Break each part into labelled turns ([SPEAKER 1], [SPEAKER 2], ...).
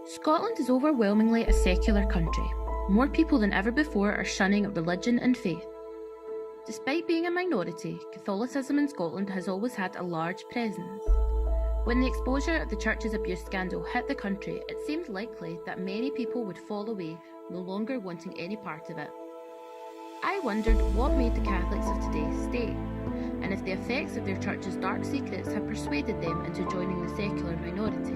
[SPEAKER 1] Scotland is overwhelmingly a secular country. More people than ever before are shunning religion and faith. Despite being a minority, Catholicism in Scotland has always had a large presence. When the exposure of the church's abuse scandal hit the country, it seemed likely that many people would fall away, no longer wanting any part of it. I wondered what made the Catholics of today stay, and if the effects of their church's dark secrets have persuaded them into joining the secular minority.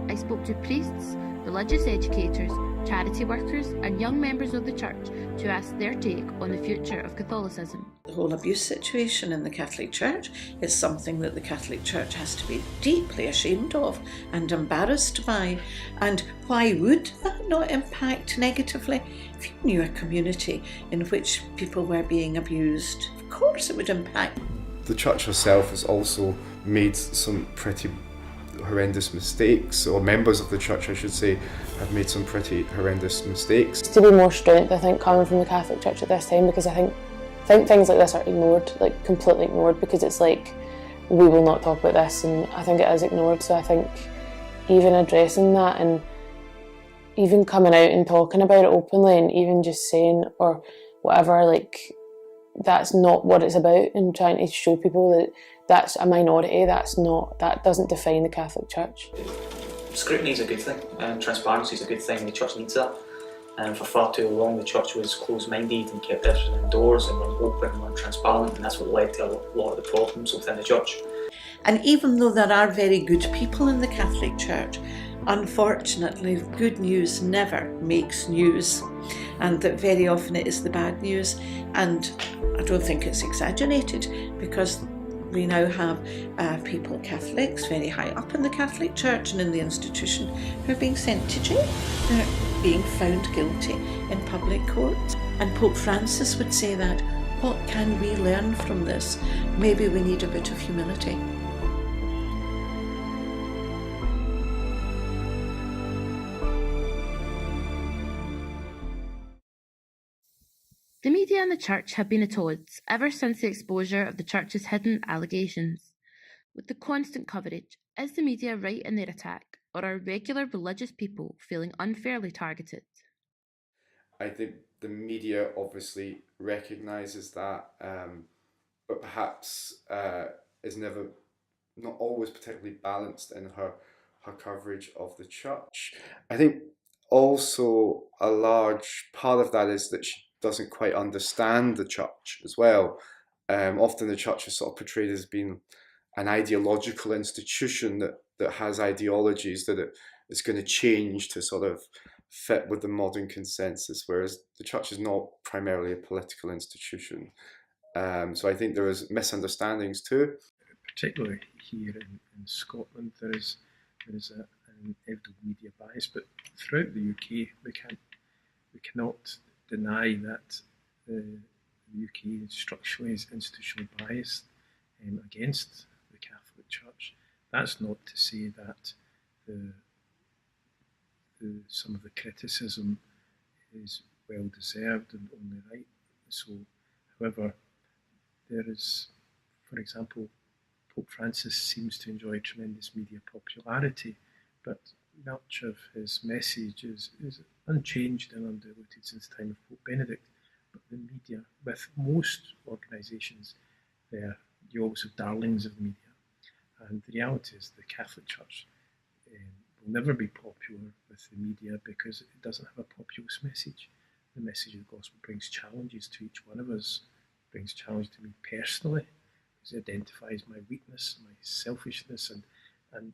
[SPEAKER 1] I spoke to priests, religious educators, charity workers and young members of the church to ask their take on the future of Catholicism.
[SPEAKER 2] The whole abuse situation in the Catholic Church is something that the Catholic Church has to be deeply ashamed of and embarrassed by. And why would that not impact negatively? If you knew a community in which people were being abused, of course it would impact.
[SPEAKER 3] The Church herself has also made some pretty horrendous mistakes, or members of the Church I should say, have made some pretty horrendous mistakes.
[SPEAKER 4] To be more strength, I think, coming from the Catholic Church at this time, because I think things like this are ignored, like completely ignored, because it's like, we will not talk about this, and I think it is ignored. So I think even addressing that and even coming out and talking about it openly and even just saying or whatever, like, that's not what it's about, and trying to show people that that's a minority, that doesn't define the Catholic Church.
[SPEAKER 5] Scrutiny is a good thing, and transparency is a good thing. The church needs that. And for far too long, the church was closed-minded and kept everything indoors and weren't open and weren't transparent, and that's what led to a lot of the problems within the church.
[SPEAKER 2] And even though there are very good people in the Catholic Church, unfortunately, good news never makes news, and that very often it is the bad news. And I don't think it's exaggerated, because we now have people, Catholics, very high up in the Catholic Church and in the institution, who are being sent to jail. They're being found guilty in public courts. And Pope Francis would say that, what can we learn from this? Maybe we need a bit of humility.
[SPEAKER 1] The media and the church have been at odds ever since the exposure of the church's hidden allegations. With the constant coverage, is the media right in their attack, or are regular religious people feeling unfairly targeted?
[SPEAKER 3] I think the media obviously recognises that, but perhaps is not always particularly balanced in her coverage of the church. I think also a large part of that is that she doesn't quite understand the church as well. Often the church is sort of portrayed as being an ideological institution that has ideologies that it is going to change to sort of fit with the modern consensus, whereas the church is not primarily a political institution. So I think there is misunderstandings too.
[SPEAKER 6] Particularly here in Scotland, there is an inevitable media bias, but throughout the UK we cannot deny that the UK structurally is institutionally biased against the Catholic Church. That's not to say that some of the criticism is well deserved and only right. So, however, there is, for example, Pope Francis seems to enjoy tremendous media popularity, but much of his message is unchanged and undiluted since the time of Pope Benedict. But the media, with most organisations, you always have darlings of media. And the reality is the Catholic Church will never be popular with the media because it doesn't have a populist message. The message of the gospel brings challenges to each one of us, brings challenge to me personally, because it identifies my weakness, my selfishness, and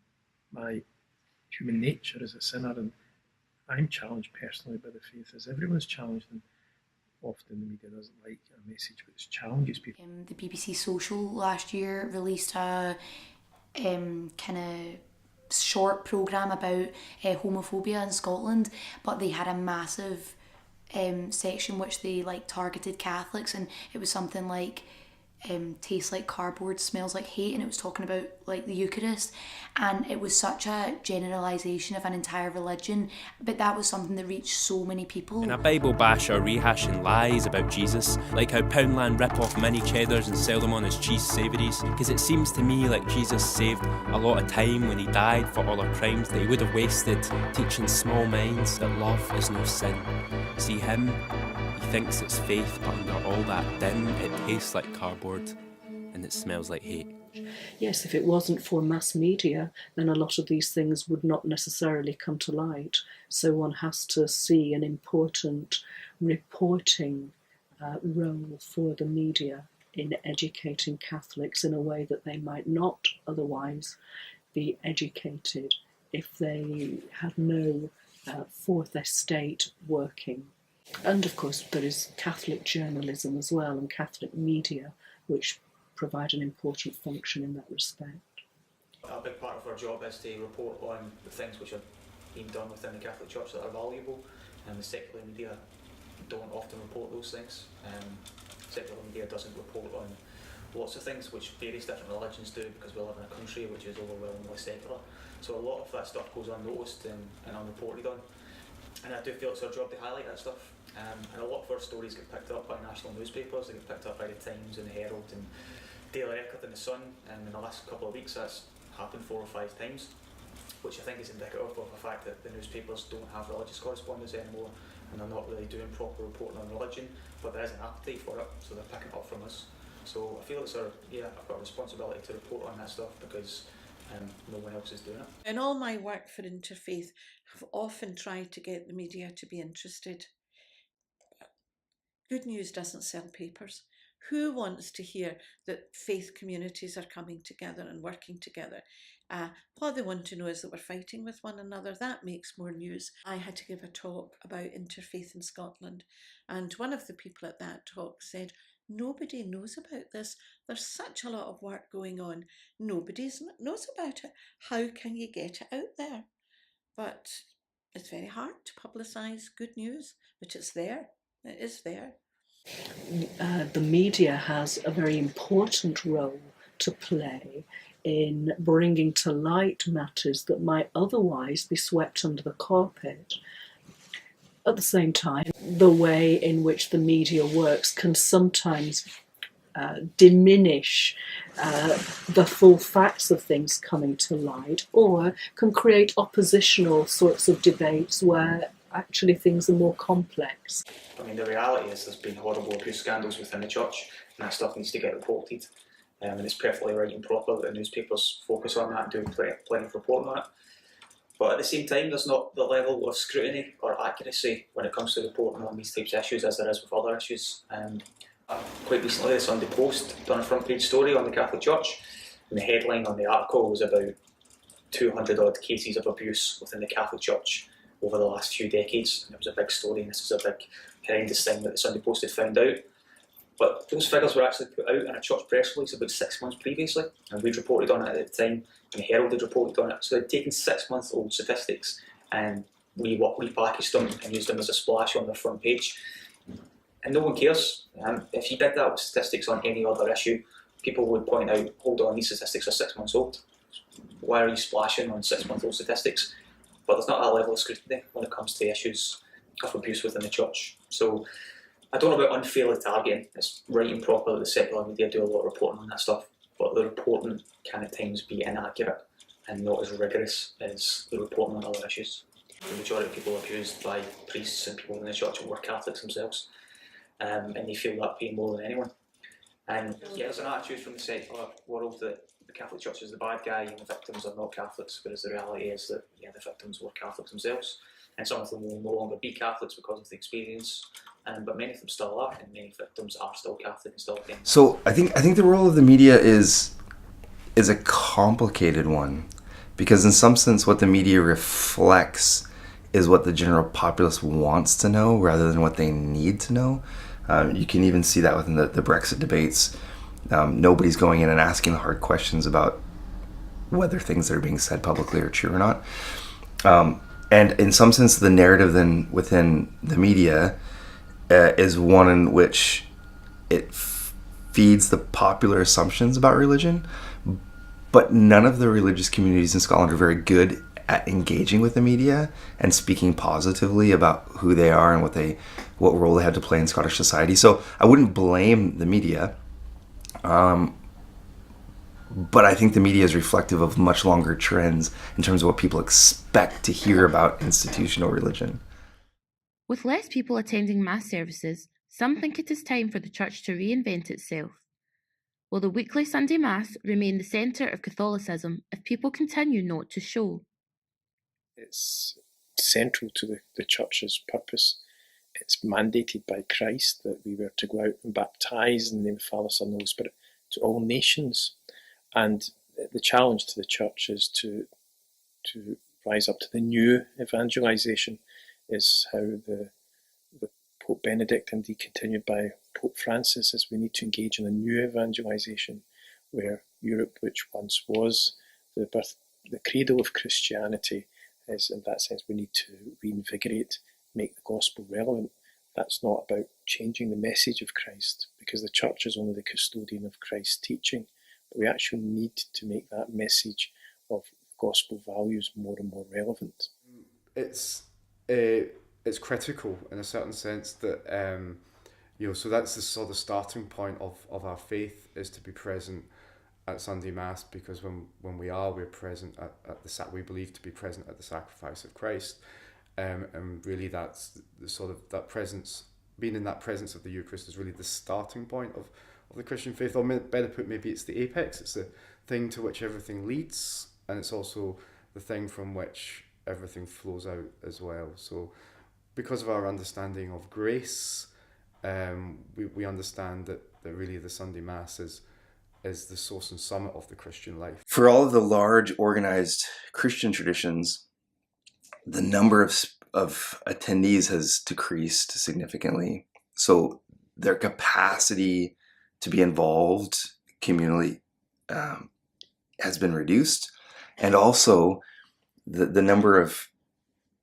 [SPEAKER 6] my human nature as a sinner. And I'm challenged personally by the faith, as everyone's challenged, and often the media doesn't like a message which challenges people.
[SPEAKER 7] The BBC Social last year released a kind of short programme about homophobia in Scotland, but they had a massive section which they targeted Catholics, and it was something like tastes like cardboard, smells like hate, and it was talking about like the Eucharist, and it was such a generalisation of an entire religion, but that was something that reached so many people.
[SPEAKER 8] In a Bible basher rehashing lies about Jesus, like how Poundland rip off mini cheddars and sell them on as cheese savouries, because it seems to me like Jesus saved a lot of time when he died for all our crimes that he would have wasted teaching small minds that love is no sin. See him? He thinks it's faith, but under all that din, it tastes like cardboard and it smells like hate.
[SPEAKER 9] Yes, if it wasn't for mass media, then a lot of these things would not necessarily come to light. So one has to see an important reporting role for the media in educating Catholics in a way that they might not otherwise be educated if they had no fourth estate working. And of course there is Catholic journalism as well, and Catholic media, which provide an important function in that respect.
[SPEAKER 5] A big part of our job is to report on the things which are being done within the Catholic Church that are valuable, and the secular media don't often report those things. Secular media doesn't report on lots of things which various different religions do, because we live in a country which is overwhelmingly secular. So a lot of that stuff goes unnoticed and unreported on. And I do feel it's our job to highlight that stuff. And a lot of our stories get picked up by national newspapers, they get picked up by the Times and the Herald and Daily Record and the Sun, and in the last couple of weeks that's happened 4 or 5 times, which I think is indicative of the fact that the newspapers don't have religious correspondence anymore, and they're not really doing proper reporting on religion, but there is an appetite for it, so they're picking it up from us. So I feel it's I've got a responsibility to report on that stuff, because no one else is doing it.
[SPEAKER 2] In all my work for Interfaith, I've often tried to get the media to be interested. Good news doesn't sell papers. Who wants to hear that faith communities are coming together and working together? What they want to know is that we're fighting with one another. That makes more news. I had to give a talk about interfaith in Scotland, and one of the people at that talk said, nobody knows about this. There's such a lot of work going on. Nobody knows about it. How can you get it out there? But it's very hard to publicise good news, but it's there. It is there.
[SPEAKER 9] The media has a very important role to play in bringing to light matters that might otherwise be swept under the carpet. At the same time, the way in which the media works can sometimes diminish the full facts of things coming to light, or can create oppositional sorts of debates where actually things are more complex.
[SPEAKER 5] I mean, the reality is there's been horrible abuse scandals within the church, and that stuff needs to get reported. And it's perfectly right and proper that the newspapers focus on that and do plenty of reporting on it. But at the same time, there's not the level of scrutiny or accuracy when it comes to reporting on these types of issues as there is with other issues. Quite recently, the Sunday Post done a front page story on the Catholic Church, and the headline on the article was about 200 odd cases of abuse within the Catholic Church over the last few decades, and it was a big story, and this is a big horrendous thing that the Sunday Post had found out. But those figures were actually put out in a church press release about 6 months previously, and we'd reported on it at the time, and the Herald had reported on it. So they'd taken 6-month-old statistics and repackaged them and used them as a splash on their front page. And no one cares. If you did that with statistics on any other issue, people would point out, hold on, these statistics are 6 months old. Why are you splashing on 6-month-old statistics? But there's not that level of scrutiny when it comes to issues of abuse within the church. So I don't know about unfairly targeting. It's right and proper that the secular media do a lot of reporting on that stuff, but the reporting can at times be inaccurate and not as rigorous as the reporting on other issues. The majority of people abused by priests and people in the church were Catholics themselves, and they feel that pain more than anyone. And there's an attitude from the secular world that the Catholic Church is the bad guy and the victims are not Catholics, whereas the reality is that the victims were Catholics themselves, and some of them will no longer be Catholics because of the experience, but many of them still are, and many victims are still Catholic and still against.
[SPEAKER 10] So I think the role of the media is a complicated one, because in some sense what the media reflects is what the general populace wants to know rather than what they need to know. You can even see that within the Brexit debates. Nobody's going in and asking the hard questions about whether things that are being said publicly are true or not. And in some sense, the narrative then within the media is one in which it feeds the popular assumptions about religion, but none of the religious communities in Scotland are very good at engaging with the media and speaking positively about who they are and what role they have to play in Scottish society. So I wouldn't blame the media, but I think the media is reflective of much longer trends in terms of what people expect to hear about institutional religion.
[SPEAKER 1] With less people attending Mass services, some think it is time for the Church to reinvent itself. Will the weekly Sunday Mass remain the centre of Catholicism if people continue not to show?
[SPEAKER 6] It's central to the Church's purpose. It's mandated by Christ that we were to go out and baptise in the name of the Father, Son, and Holy Spirit to all nations. And the challenge to the Church is to rise up to the new evangelisation, is how the Pope Benedict, indeed continued by Pope Francis, is we need to engage in a new evangelisation where Europe, which once was the cradle of Christianity, is in that sense we need to reinvigorate, make the gospel relevant. That's not about changing the message of Christ, because the Church is only the custodian of Christ's teaching, but we actually need to make that message of gospel values more and more relevant.
[SPEAKER 3] It's critical in a certain sense that so that's the sort of starting point of our faith, is to be present at Sunday Mass, because when we're present at we believe to be present at the sacrifice of Christ, and really that's the sort of that presence, being in that presence of the Eucharist is really the starting point of the Christian faith, or better put, maybe it's the apex. It's the thing to which everything leads, and it's also the thing from which everything flows out as well. So because of our understanding of grace, we understand that really the Sunday Mass is the source and summit of the Christian life.
[SPEAKER 10] For all of the large organized Christian traditions, the number of attendees has decreased significantly. So their capacity to be involved communally has been reduced. And also the number of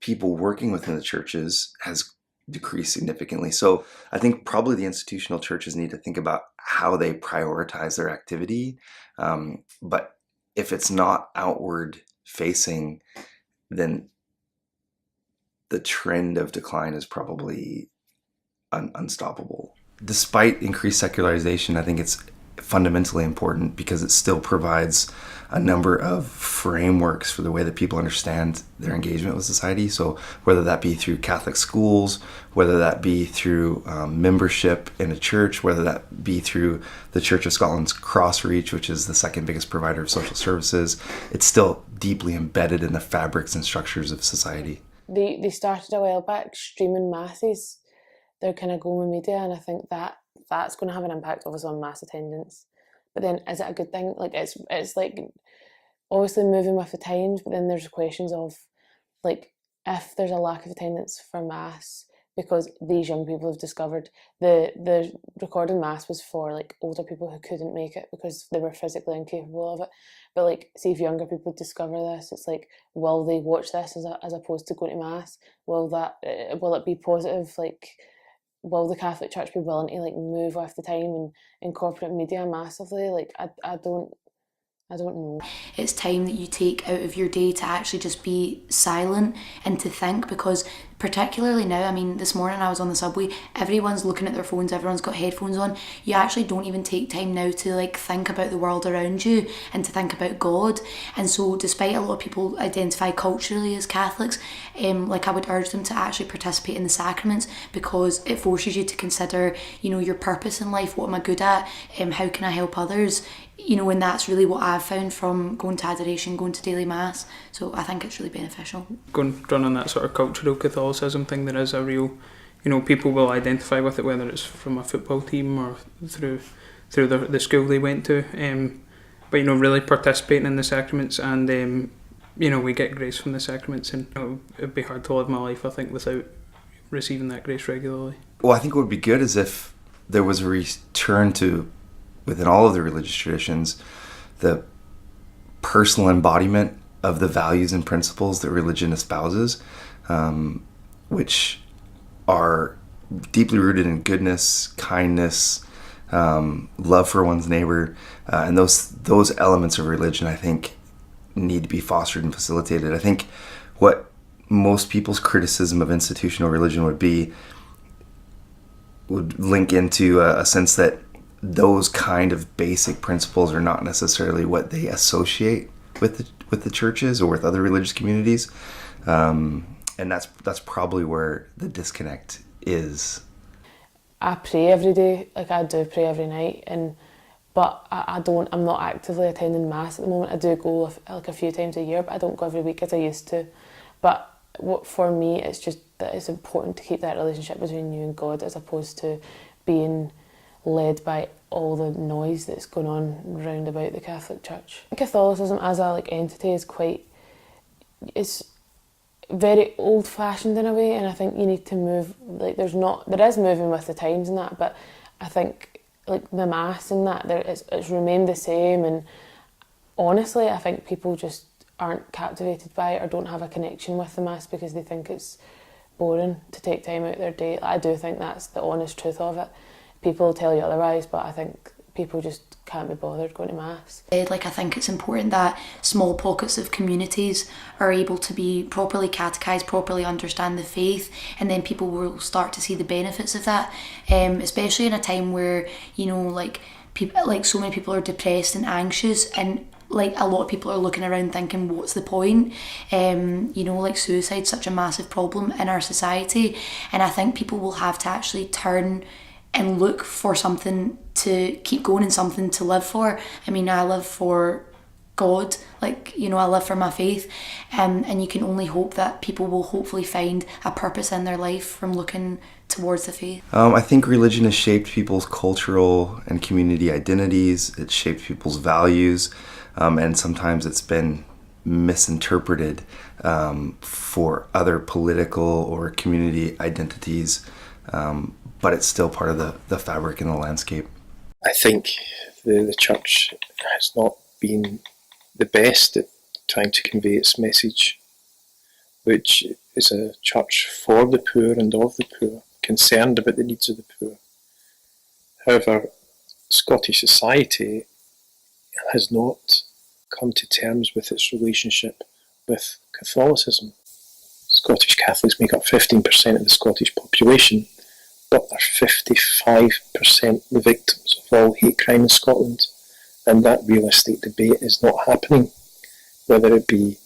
[SPEAKER 10] people working within the churches has decreased significantly. So I think probably the institutional churches need to think about how they prioritize their activity. But if it's not outward facing, then the trend of decline is probably unstoppable. Despite increased secularization, I think it's fundamentally important because it still provides a number of frameworks for the way that people understand their engagement with society. So whether that be through Catholic schools, whether that be through membership in a church, whether that be through the Church of Scotland's Crossreach, which is the second biggest provider of social services, it's still deeply embedded in the fabrics and structures of society.
[SPEAKER 4] They started a while back streaming masses. They're kind of going with media, and I think that's going to have an impact obviously on mass attendance. But then is it a good thing? Like it's like obviously moving with the times, but then there's questions of like if there's a lack of attendance for mass because these young people have discovered the recorded mass was for like older people who couldn't make it because they were physically incapable of it. But like see if younger people discover this, it's like will they watch this as opposed to going to mass? Will it be positive? Like will the Catholic Church be willing to like move with the time and incorporate media massively? Like I don't know.
[SPEAKER 7] It's time that you take out of your day to actually just be silent and to think, because particularly now, I mean, this morning I was on the subway, everyone's looking at their phones, everyone's got headphones on. You actually don't even take time now to like think about the world around you and to think about God. And so despite a lot of people identify culturally as Catholics, like I would urge them to actually participate in the sacraments, because it forces you to consider, your purpose in life. What am I good at? How can I help others? And that's really what I've found from going to adoration, going to daily mass. So I think it's really beneficial. Going
[SPEAKER 11] on that sort of cultural Catholicism thing, there is a real, people will identify with it, whether it's from a football team or through the school they went to. But really participating in the sacraments, and we get grace from the sacraments, and it'd be hard to live my life, I think, without receiving that grace regularly.
[SPEAKER 10] Well, I think what would be good is if there was a return to, within all of the religious traditions, the personal embodiment of the values and principles that religion espouses, which are deeply rooted in goodness, kindness, love for one's neighbor, and those elements of religion, I think, need to be fostered and facilitated. I think what most people's criticism of institutional religion would link into a sense that those kind of basic principles are not necessarily what they associate with the churches or with other religious communities, and that's probably where the disconnect is.
[SPEAKER 4] I pray every day, like I do pray every night, but I'm not actively attending mass at the moment. I do go like a few times a year, but I don't go every week as I used to. But for me, it's just that it's important to keep that relationship between you and God, as opposed to being led by all the noise that's going on round about the Catholic Church. Catholicism as a entity is very old-fashioned in a way, and I think you need to move, there is moving with the times and that, but I think the mass and that it's remained the same, and honestly I think people just aren't captivated by it or don't have a connection with the mass because they think it's boring to take time out of their day. I do think that's the honest truth of it. People tell you otherwise, but I think people just can't be bothered going to mass.
[SPEAKER 7] I think it's important that small pockets of communities are able to be properly catechised, properly understand the faith, and then people will start to see the benefits of that, especially in a time where, people, so many people are depressed and anxious, and a lot of people are looking around thinking, what's the point? Suicide's such a massive problem in our society, and I think people will have to actually turn and look for something to keep going and something to live for. I mean, I live for God, I live for my faith, and you can only hope that people will hopefully find a purpose in their life from looking towards the faith.
[SPEAKER 10] I think religion has shaped people's cultural and community identities. It's shaped people's values, and sometimes it's been misinterpreted for other political or community identities, but it's still part of the fabric and the landscape.
[SPEAKER 6] I think the church has not been the best at trying to convey its message, which is a church for the poor and of the poor, concerned about the needs of the poor. However, Scottish society has not come to terms with its relationship with Catholicism. Scottish Catholics make up 15% of the Scottish population, but are 55% the victims of all hate crime in Scotland, and that realistic debate is not happening. Whether it be,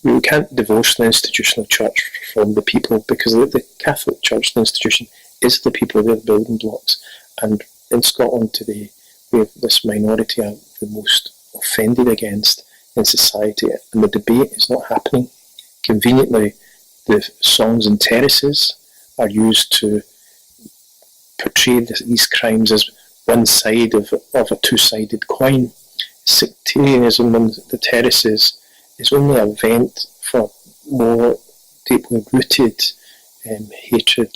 [SPEAKER 6] we can't divorce the institutional church from the people, because the Catholic Church, the institution, is the people, they're the building blocks. And in Scotland today, we have this minority are the most offended against in society, and the debate is not happening. Conveniently, the songs and terraces are used to portray these crimes as one side of a two-sided coin. Sectarianism on the terraces is only a vent for more deeply rooted hatred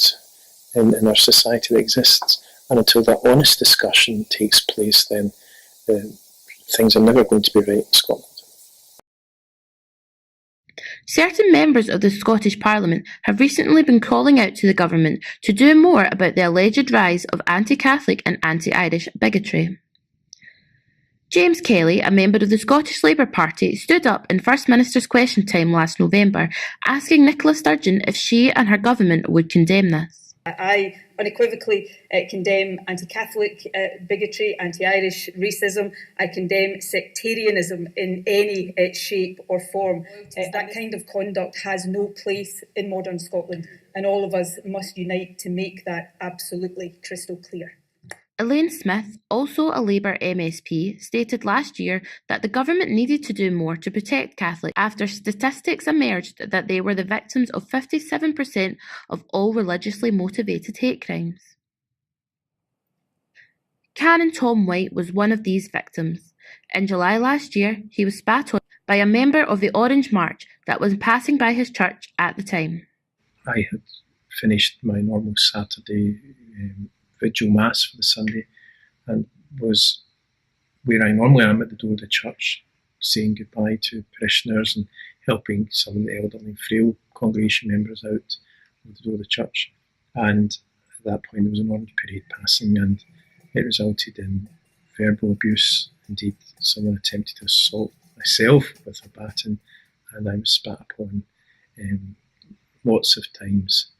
[SPEAKER 6] in our society that exists. And until that honest discussion takes place, then things are never going to be right in Scotland.
[SPEAKER 1] Certain members of the Scottish Parliament have recently been calling out to the government to do more about the alleged rise of anti-Catholic and anti-Irish bigotry. James Kelly, a member of the Scottish Labour Party, stood up in First Minister's Question Time last November, asking Nicola Sturgeon if she and her government would condemn this.
[SPEAKER 12] I unequivocally condemn anti-Catholic bigotry, anti-Irish racism. I condemn sectarianism in any shape or form. That kind of conduct has no place in modern Scotland, and all of us must unite to make that absolutely crystal clear.
[SPEAKER 1] Elaine Smith, also a Labour MSP, stated last year that the government needed to do more to protect Catholics after statistics emerged that they were the victims of 57% of all religiously motivated hate crimes. Canon Tom White was one of these victims. In July last year, he was spat on by a member of the Orange March that was passing by his church at the time.
[SPEAKER 6] I had finished my normal Saturday vigil mass for the Sunday and was where I normally am, at the door of the church, saying goodbye to parishioners and helping some of the elderly and frail congregation members out of the door of the church. And at that point there was an orange parade passing, and it resulted in verbal abuse. Indeed, someone attempted to assault myself with a baton, and I was spat upon lots of times,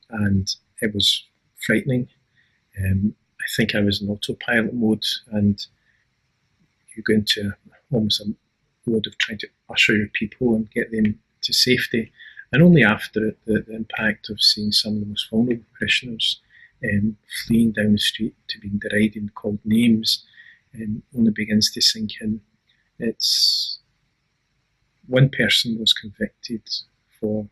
[SPEAKER 6] and it was frightening. I think I was in autopilot mode, and you go into almost a mode of trying to usher your people and get them to safety. And only after the impact of seeing some of the most vulnerable parishioners fleeing down the street to being derided and called names, only begins to sink in. It's one person was convicted for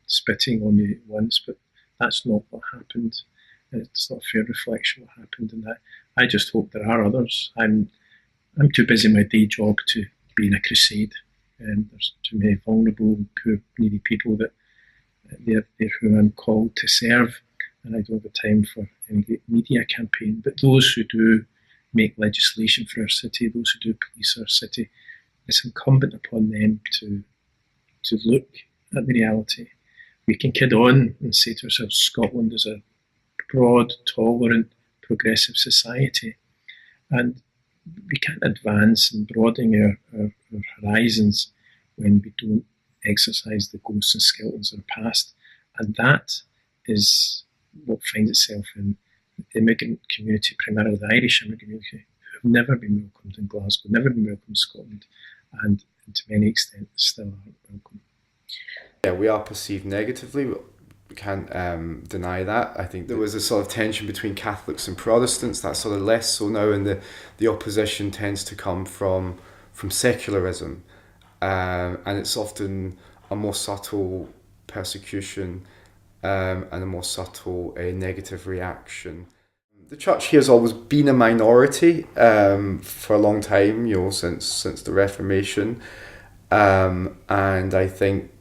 [SPEAKER 6] spitting on me once, but that's not what happened. It's not a fair reflection of what happened, and I just hope there are others. I'm too busy in my day job to be in a crusade. There's too many vulnerable, poor, needy people that they're who I'm called to serve, and I don't have time for any great media campaign. But those who do make legislation for our city, those who do police our city, it's incumbent upon them to look at the reality. We can kid on and say to ourselves, Scotland is a broad, tolerant, progressive society, and we can't advance and broaden our horizons when we don't exercise the ghosts and skeletons of our past. And that is what finds itself in the immigrant community, primarily the Irish immigrant community, who have never been welcomed in Glasgow, never been welcomed in Scotland, and to many extent still aren't welcome.
[SPEAKER 3] Yeah, we are perceived negatively. We can't deny that. I think there was a sort of tension between Catholics and Protestants. That's sort of less so now, and the opposition tends to come from secularism, and it's often a more subtle persecution and a more subtle negative reaction. The church here has always been a minority for a long time, since the Reformation, and I think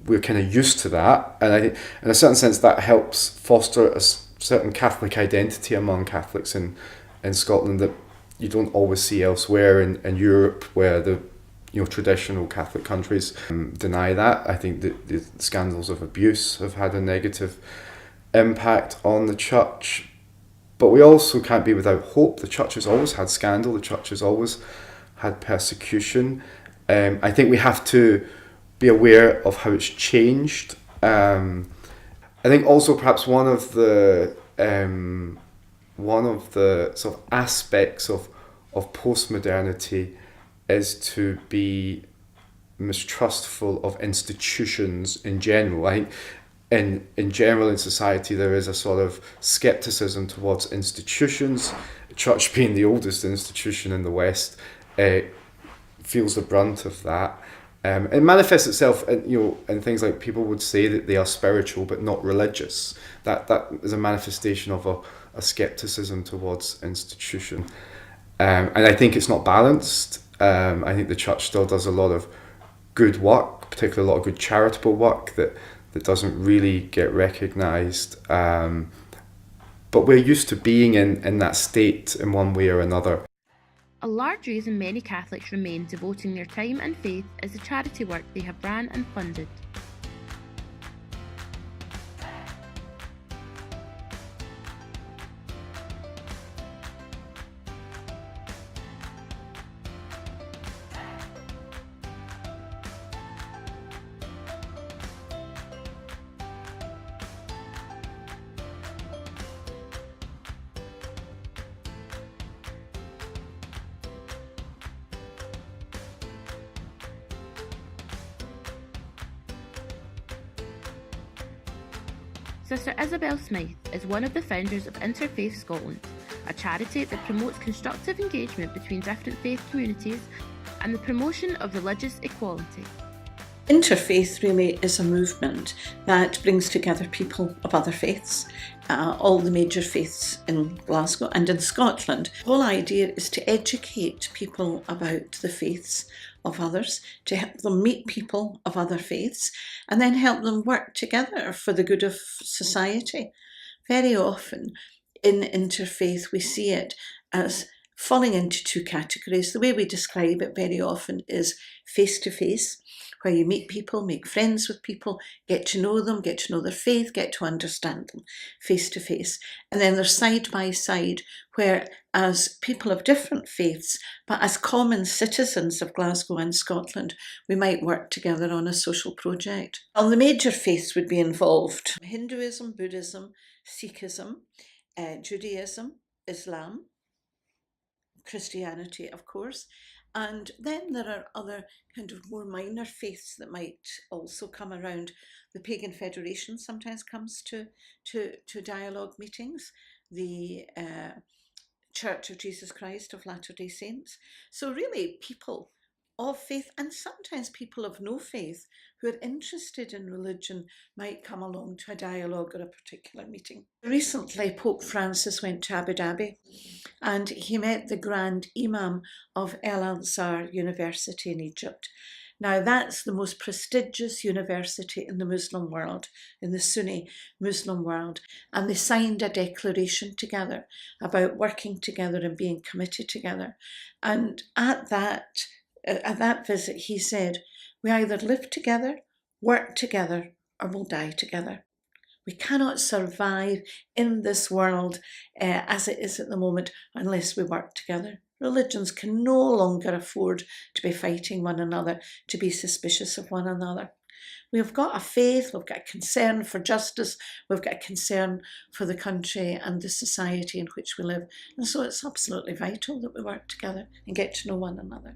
[SPEAKER 3] we're kind of used to that, and I think in a certain sense that helps foster a certain Catholic identity among Catholics in Scotland that you don't always see elsewhere in Europe, where the traditional Catholic countries deny that. I think that the scandals of abuse have had a negative impact on the church, but we also can't be without hope. The church has always had scandal, the church has always had persecution. I think we have to be aware of how it's changed. I think also perhaps one of the sort of aspects of postmodernity is to be mistrustful of institutions in general. I think in general in society there is a sort of skepticism towards institutions. The church, being the oldest institution in the West, feels the brunt of that. It manifests itself in things like people would say that they are spiritual but not religious. That is a manifestation of a skepticism towards institution. And I think it's not balanced. I think the church still does a lot of good work, particularly a lot of good charitable work that doesn't really get recognised. But we're used to being in that state in one way or another.
[SPEAKER 1] A large reason many Catholics remain devoting their time and faith is the charity work they have ran and funded. Sister Isabel Smythe is one of the founders of Interfaith Scotland, a charity that promotes constructive engagement between different faith communities and the promotion of religious equality.
[SPEAKER 2] Interfaith really is a movement that brings together people of other faiths, all the major faiths in Glasgow and in Scotland. The whole idea is to educate people about the faiths of others, to help them meet people of other faiths, and then help them work together for the good of society. Very often in interfaith we see it as falling into two categories. The way we describe it very often is face-to-face, where you meet people, make friends with people, get to know them, get to know their faith, get to understand them face to face. And then there's side by side, where as people of different faiths, but as common citizens of Glasgow and Scotland, we might work together on a social project. Well, the major faiths would be involved: Hinduism, Buddhism, Sikhism, Judaism, Islam, Christianity, of course. And then there are other kind of more minor faiths that might also come around. The Pagan Federation sometimes comes to dialogue meetings. The Church of Jesus Christ of Latter-day Saints. So really people of faith, and sometimes people of no faith who are interested in religion, might come along to a dialogue or a particular meeting. Recently, Pope Francis went to Abu Dhabi and he met the Grand Imam of Al-Azhar University in Egypt. Now, that's the most prestigious university in the Muslim world, in the Sunni Muslim world. And they signed a declaration together about working together and being committed together. And at that visit, he said, we either live together, work together, or we'll die together. We cannot survive in this world as it is at the moment unless we work together. Religions can no longer afford to be fighting one another, to be suspicious of one another. We've got a faith, we've got a concern for justice, we've got a concern for the country and the society in which we live. And so it's absolutely vital that we work together and get to know one another.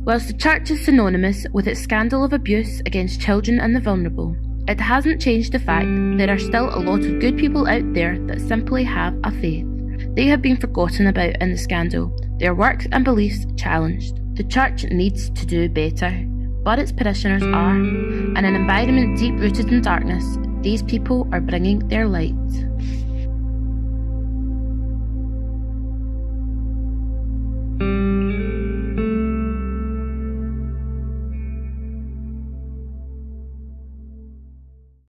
[SPEAKER 1] Whilst the Church is synonymous with its scandal of abuse against children and the vulnerable, it hasn't changed the fact there are still a lot of good people out there that simply have a faith. They have been forgotten about in the scandal, their works and beliefs challenged. The Church needs to do better, but its parishioners are. In an environment deep rooted in darkness, these people are bringing their light.